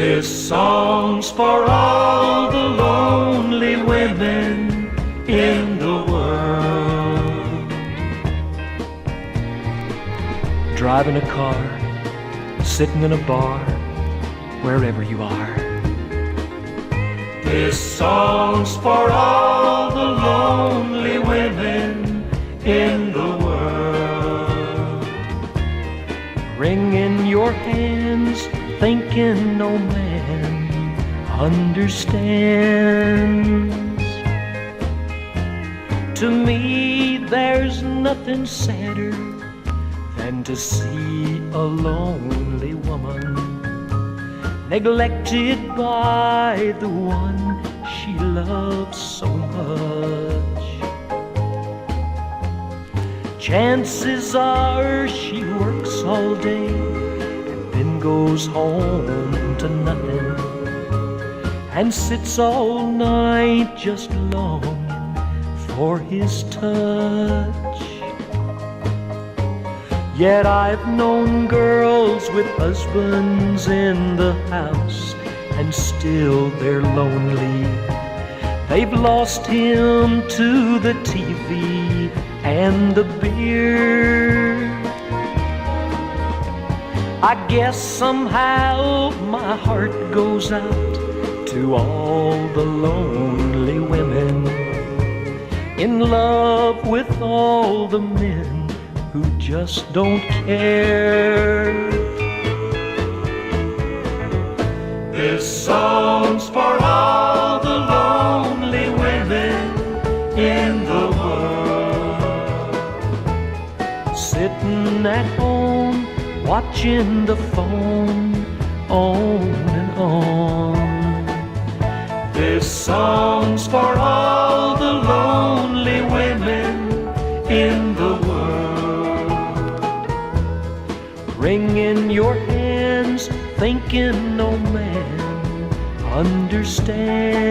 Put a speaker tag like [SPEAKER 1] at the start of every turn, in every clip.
[SPEAKER 1] This song's for all the lonely women in the world.
[SPEAKER 2] Driving a car, sitting in a bar, wherever you are.
[SPEAKER 1] This song's for all the lonely women in the world.
[SPEAKER 2] Wringing your hands, thinking no man understands. To me, there's nothing sadder than to see a lonely woman neglected by the one she loves so much. Chances are she works all day and then goes home to nothing and sits all night just longing for his touch. Yet I've known girls with husbands in the house and still they're lonely. They've lost him to the TV and the beer. I guess somehow my heart goes out to all the lonely women in love with all the men who just don't care.
[SPEAKER 1] This song's for all the lonely women in the world.
[SPEAKER 2] Sitting at home, watching the phone on and on.
[SPEAKER 1] This song's for all the lonely women in the world.
[SPEAKER 2] Wringing your hands, thinking no man understands.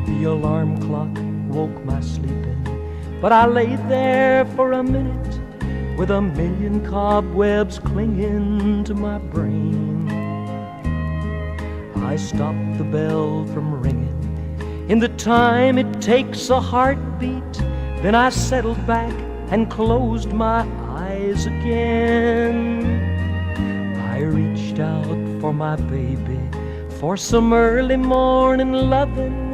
[SPEAKER 2] The alarm clock woke my sleeping, but I lay there for a minute with a million cobwebs clinging to my brain. I stopped the bell from ringing in the time it takes a heartbeat. Then I settled back and closed my eyes again. I reached out for my baby, for some early morning loving.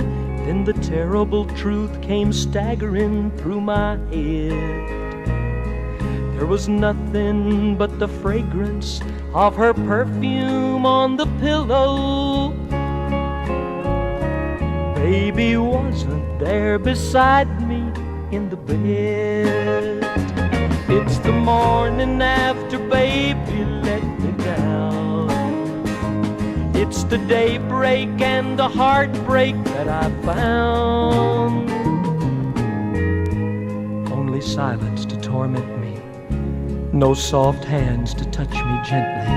[SPEAKER 2] Then the terrible truth came staggering through my head. There was nothing but the fragrance of her perfume on the pillow. Baby wasn't there beside me in the bed. It's the morning after baby let me down. It's the daybreak and the heartbreak that I found. Only silence to torment me, no soft hands to touch me gently.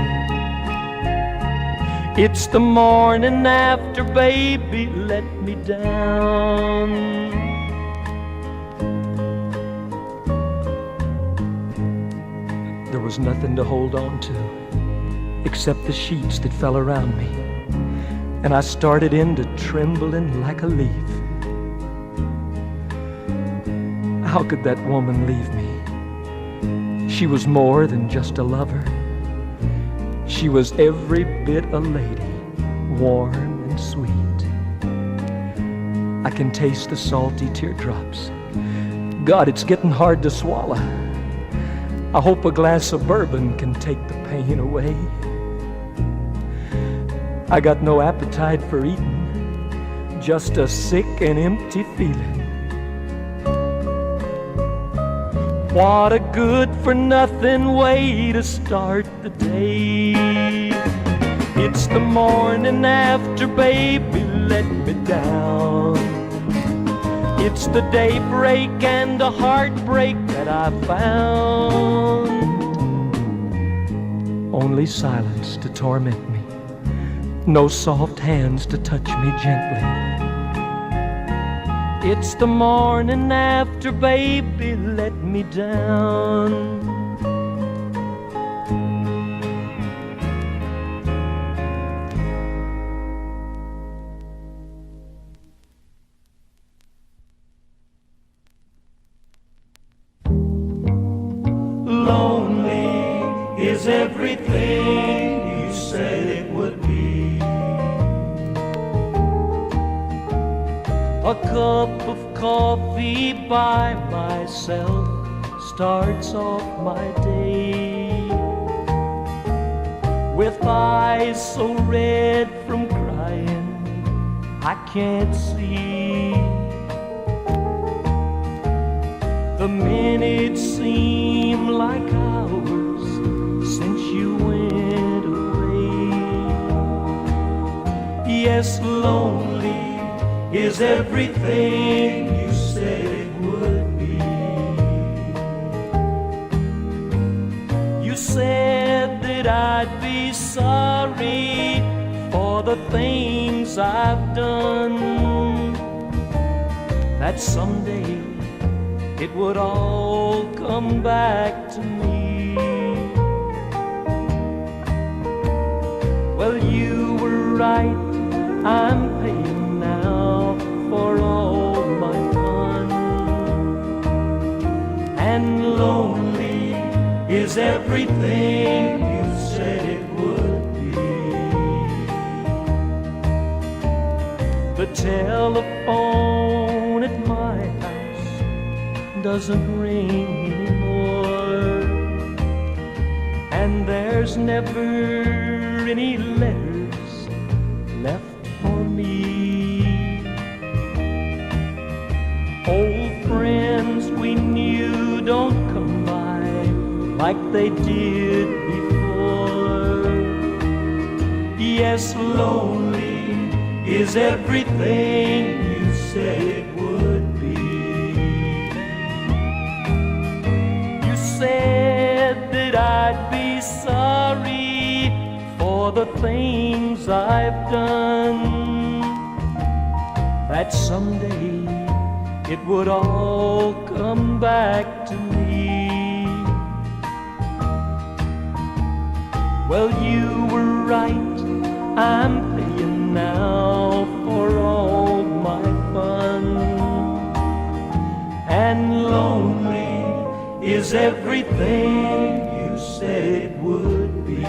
[SPEAKER 2] It's the morning after baby let me down. There was nothing to hold on to except the sheets that fell around me, and I started into trembling like a leaf. How could that woman leave me? She was more than just a lover. She was every bit a lady, warm and sweet. I can taste the salty teardrops. God, it's getting hard to swallow. I hope a glass of bourbon can take the pain away. I got no appetite for eating, just a sick and empty feeling. What a good-for-nothing way to start the day. It's the morning after baby let me down. It's the daybreak and the heartbreak that I found. Only silence to torment me, no soft hands to touch me gently. It's the morning after, baby, let me down.
[SPEAKER 1] Lonely is everything you said it would be.
[SPEAKER 2] A cup of coffee by myself starts off my day. With eyes so red from crying, I can't see. The minutes seem like hours since you went away. Yes, lonely is everything you said it would be. You said that I'd be sorry for the things I've done, that someday it would all come back to me. Well, you were right, I'm paying now for all my fun. And lonely is everything you said it would be. The telephone at my house doesn't ring anymore, and there's never any letters left for me. Old friends we knew don't come by like they did before. Yes, lonely is everything you said it would be. You said that I'd be sorry for the things I've done, that someday it would all come back to me. Well, you were right, I'm paying now for all my fun. And lonely is everything you said it would be.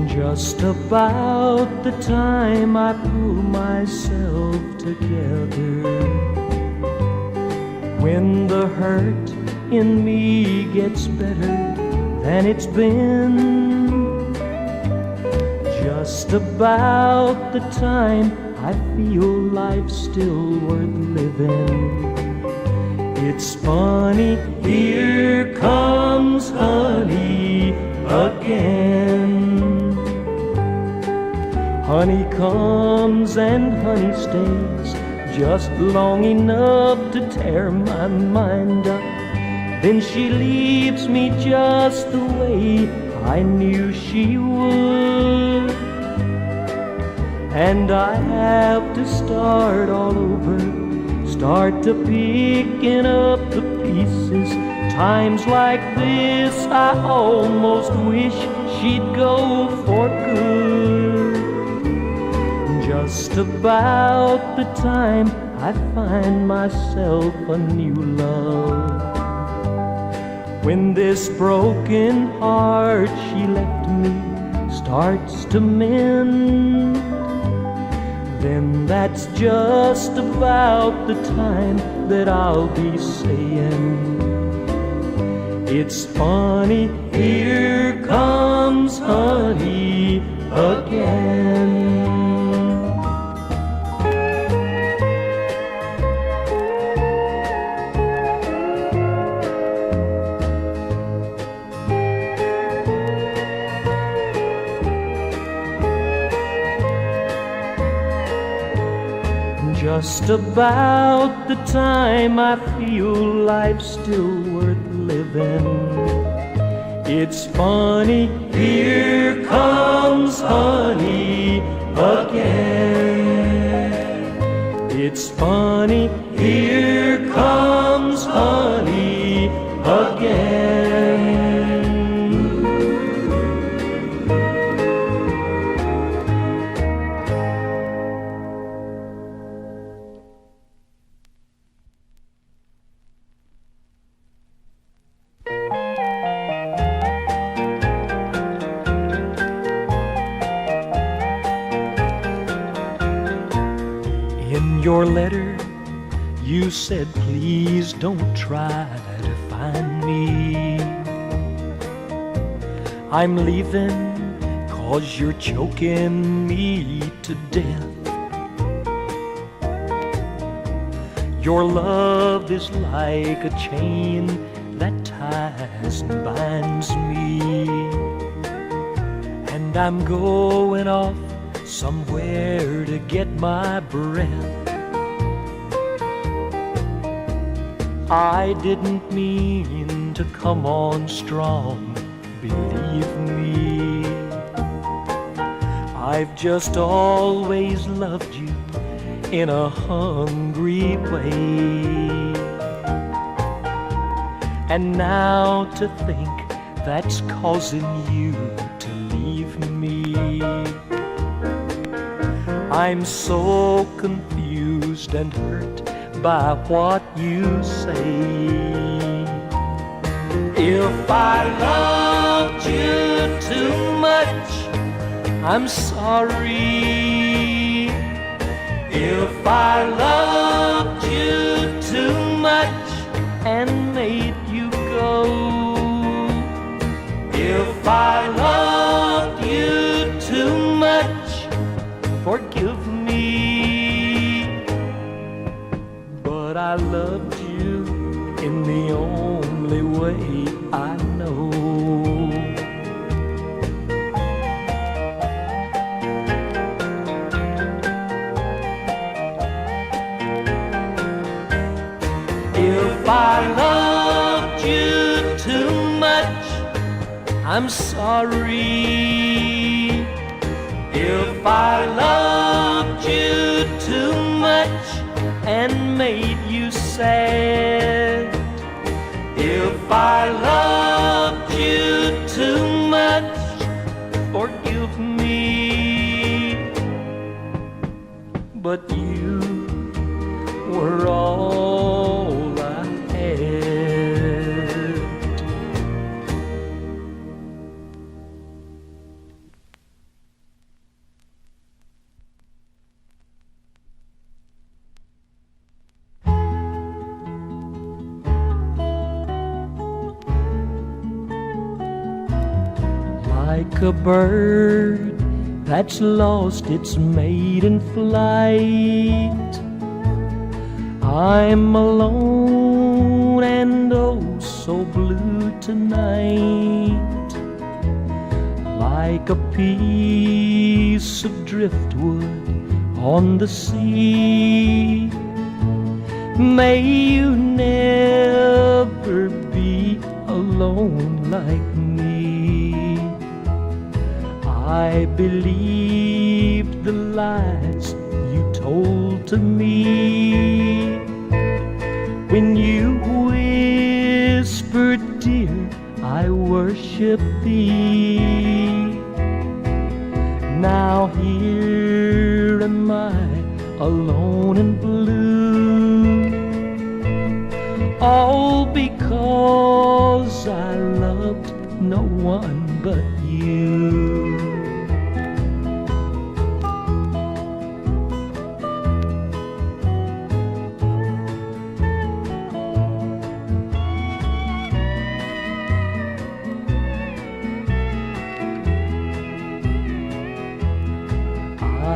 [SPEAKER 2] Just about the time I pull myself together, when the hurt in me gets better than it's been, just about the time I feel life's still worth living. It's funny, here comes honey again. Honey comes and honey stays, just long enough to tear my mind up. Then she leaves me just the way I knew she would, and I have to start all over, start to picking up the pieces. Times like this I almost wish she'd go for good. Just about the time I find myself a new love, when this broken heart she left me starts to mend, then that's just about the time that I'll be saying, it's funny, here comes honey again. just about the time I feel life's still worth living. It's funny, here comes honey again. It's funny, here comes honey again. In your letter, you said, please don't try to find me. I'm leaving 'cause you're choking me to death. Your love is like a chain that ties and binds me. And I'm going off somewhere to get my breath. I didn't mean to come on strong, believe me. I've just always loved you in a hungry way. And now to think that's causing you to leave me. I'm so confused and hurt by what you say. If I loved you too much, I'm sorry. If I loved you too much and made you go, if I loved you too much, forgive me. But I loved you in the only way I know. If I loved you too much, I'm sorry. If I loved you too much and made you sad, if I loved you too much, forgive me. But you were all I had. Like a bird that's lost its mate in flight, I'm alone and oh so blue tonight. Like a piece of driftwood on the sea, may you never be alone like me. I believed the lies you told to me when you whispered, dear, I worship thee. Now here am I, alone and blue, all because I loved no one but you.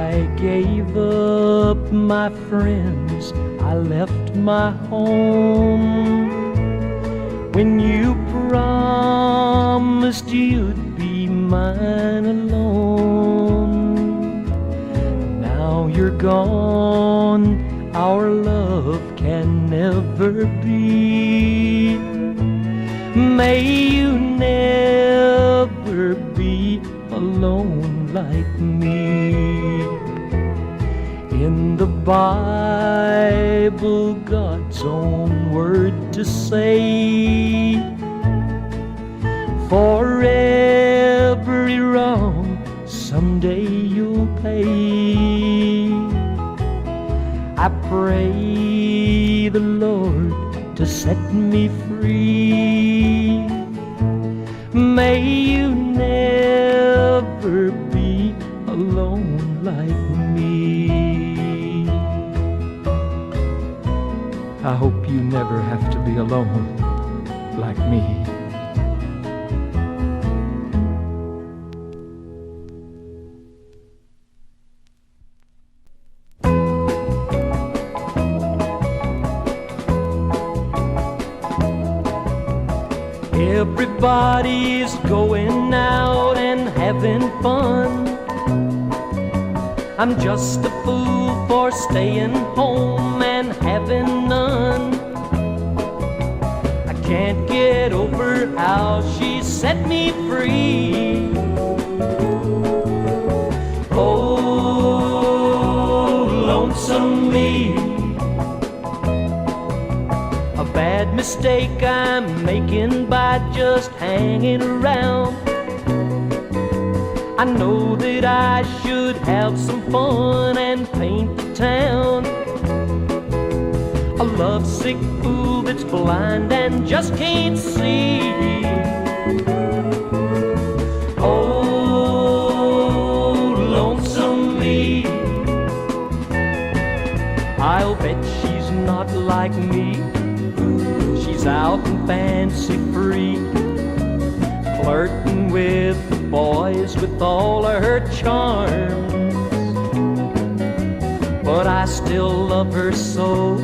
[SPEAKER 2] I gave up my friends, I left my home when you promised you'd be mine alone. Now you're gone, our love can never be. May you never be alone like me. In the Bible, God's own word to say, for every wrong someday you'll pay. I pray the Lord to set me free. May you never be alone like me. I hope you never have to be alone like me. Everybody's going out and having fun. I'm just a fool for staying home and having none. I can't get over how she set me free. Oh, lonesome me. A bad mistake I'm making by just hanging around. I know that I should have some fun and paint the town. A lovesick fool that's blind and just can't see. Oh, lonesome me. I'll bet she's not like me. She's out and fancy free, flirting with the boys with all of her charms. But I still love her so,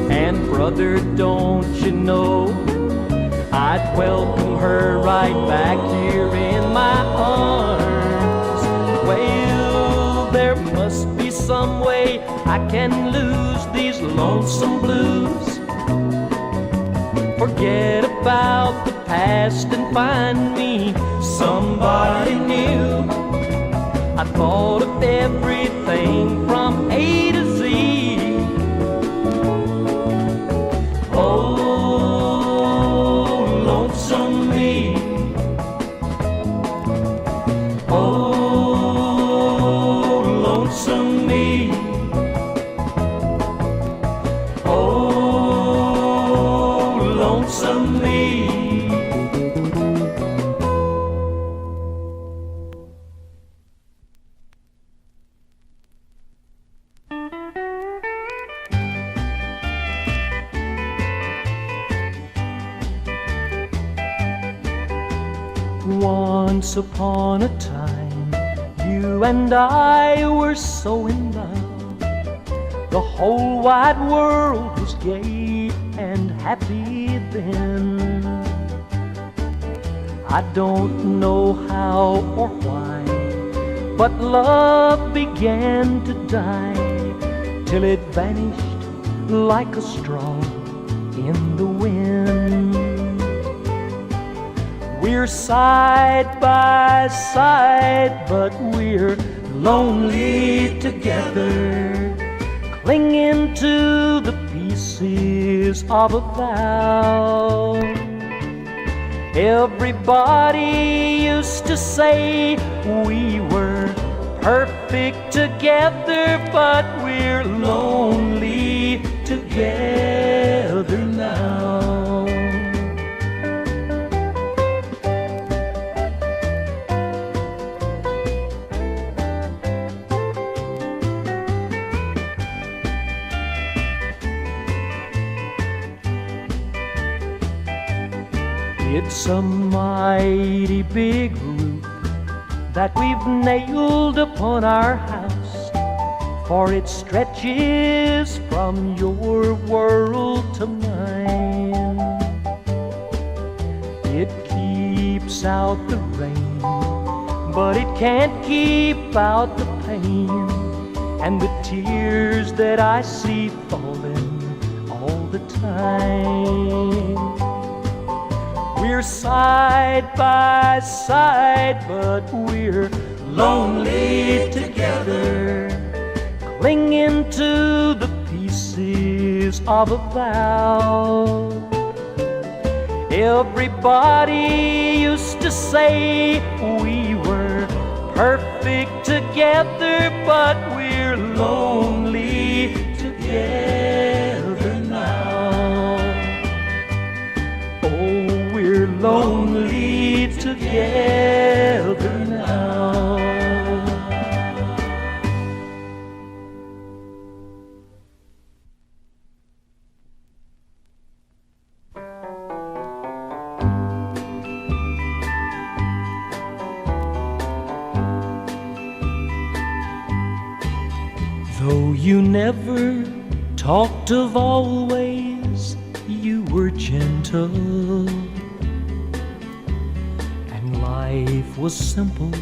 [SPEAKER 2] and brother, don't you know, I'd welcome her right back here in my arms. Well, there must be some way I can lose these lonesome blues. Forget about the past and find me somebody new. I thought of everything from A to Z. Oh, lonesome me. Oh, lonesome me. Oh, lonesome me. Once upon a time, you and I were so in love. The whole wide world was gay and happy then. I don't know how or why, but love began to die, till it vanished like a straw in the wind. We're side by side, but we're lonely together, clinging to the pieces of a vow. Everybody used to say we were perfect together, but we're lonely together now. It's a mighty big roof that we've nailed upon our house, for it stretches from your world to mine. It keeps out the rain, but it can't keep out the pain, and the tears that I see falling all the time. We're side by side, but we're lonely together, clinging to the pieces of a vow. Everybody used to say we were perfect together, but we're lonely together now. Oh, we're lonely together now. Though you never talked of always, you were gentle, and life was simple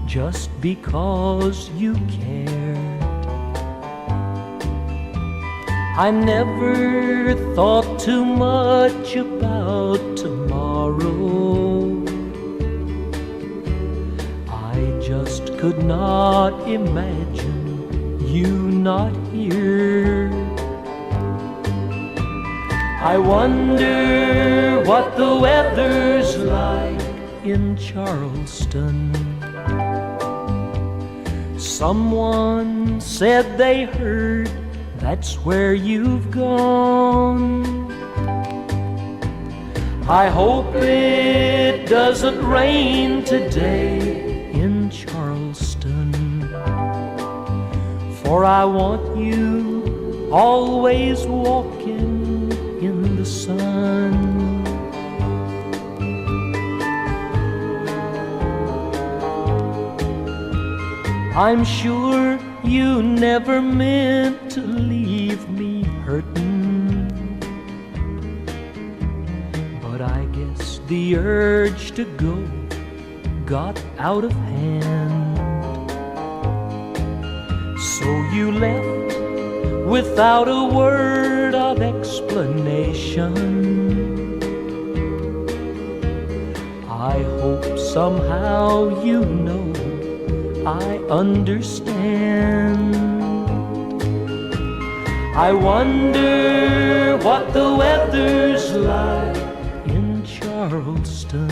[SPEAKER 2] just because you cared. I never thought too much about tomorrow. I just could not imagine you not here. I wonder what the weather's like in Charleston. Someone said they heard that's where you've gone. I hope it doesn't rain today in Charleston, for I want you always walking in the sun. I'm sure you never meant to leave me hurting, but I guess the urge to go got out of hand. So you left without a word of explanation. I hope somehow you know I understand. I wonder what the weather's like in Charleston.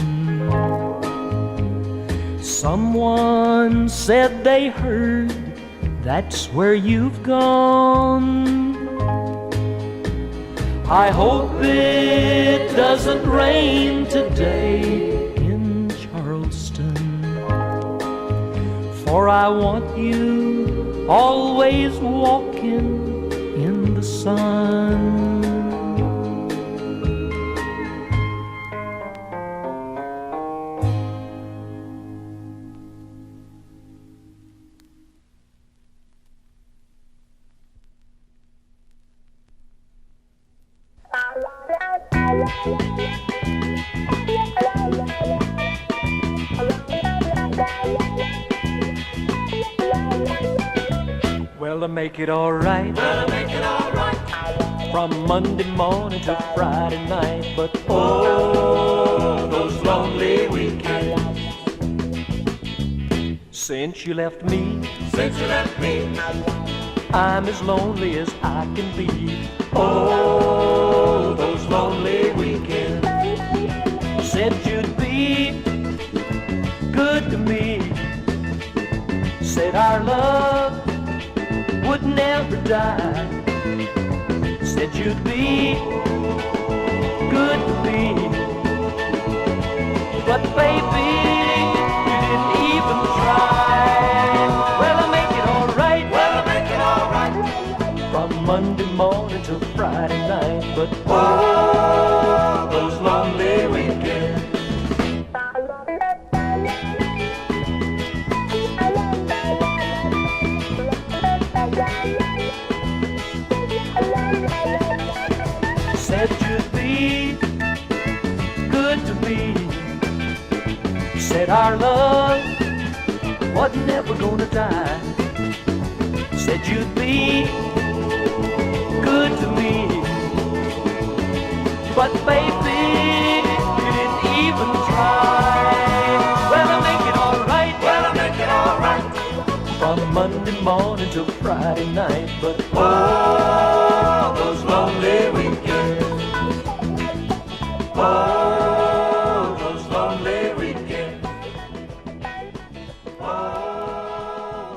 [SPEAKER 2] Someone said they heard that's where you've gone. I hope it doesn't rain today in Charleston, for I want you always walking in the sun. Well, to make it all right, from Monday morning to Friday night. But oh, those lonely weekends. Since you left me, I'm as lonely as I can be. Oh, those lonely weekends. Said you'd be good to me. Said our love would never die. Said you'd be good to me. But baby, you didn't even try. Well, I make it all right. From Monday morning to Friday night. But oh, those lonely weekends. Said you'd be good to me. Said our love wasn't never gonna die. Said you'd be good to me. But baby, you didn't even try. Well, I make it alright. Well, I make it alright. From Monday morning till Friday night. But oh, those lonely weekends. Oh, those lonely weekends. Oh,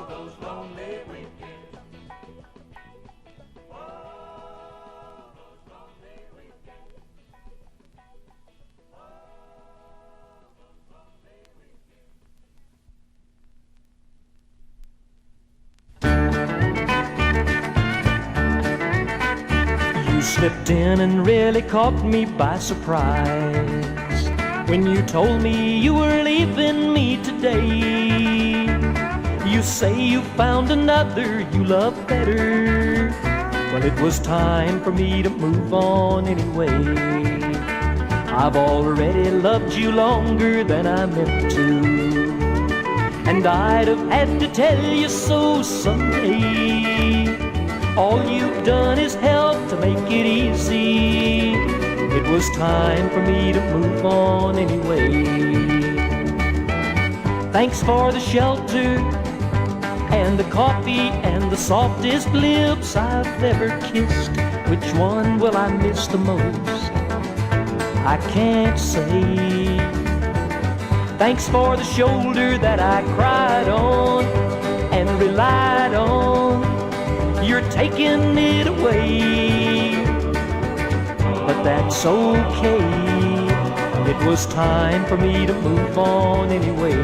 [SPEAKER 2] those lonely weekends. You slipped in and really caught me by surprise when you told me you were leaving me today. You say you found another you love better. Well, it was time for me to move on anyway. I've already loved you longer than I meant to, and I'd have had to tell you so someday. All you've done is help to make it easy. It was time for me to move on anyway. Thanks for the shelter and the coffee and the softest lips I've ever kissed. Which one will I miss the most? I can't say. Thanks for the shoulder that I cried on and relied on. You're taking it away, but that's okay. It was time for me to move on anyway.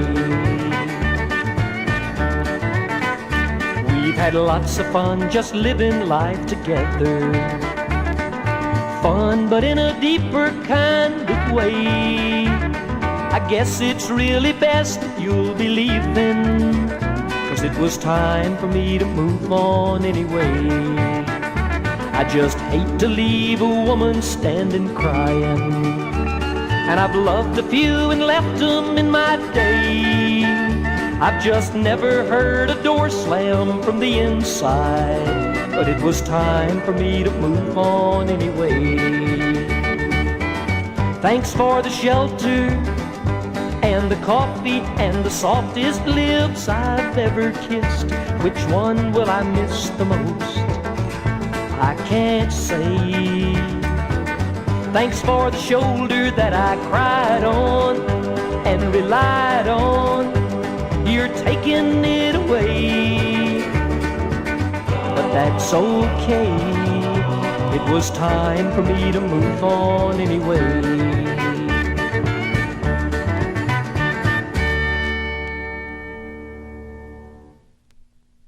[SPEAKER 2] We've had lots of fun just living life together. Fun, but in a deeper kind of way. I guess it's really best that you'll be leaving, 'cause it was time for me to move on anyway. I just hate to leave a woman standing crying, and I've loved a few and left them in my day. I've just never heard a door slam from the inside, but it was time for me to move on anyway. Thanks for the shelter and the coffee and the softest lips I've ever kissed. Which one will I miss the most? I can't say. Thanks for the shoulder that I cried on and relied on. You're taking it away, but that's okay. It was time for me to move on anyway.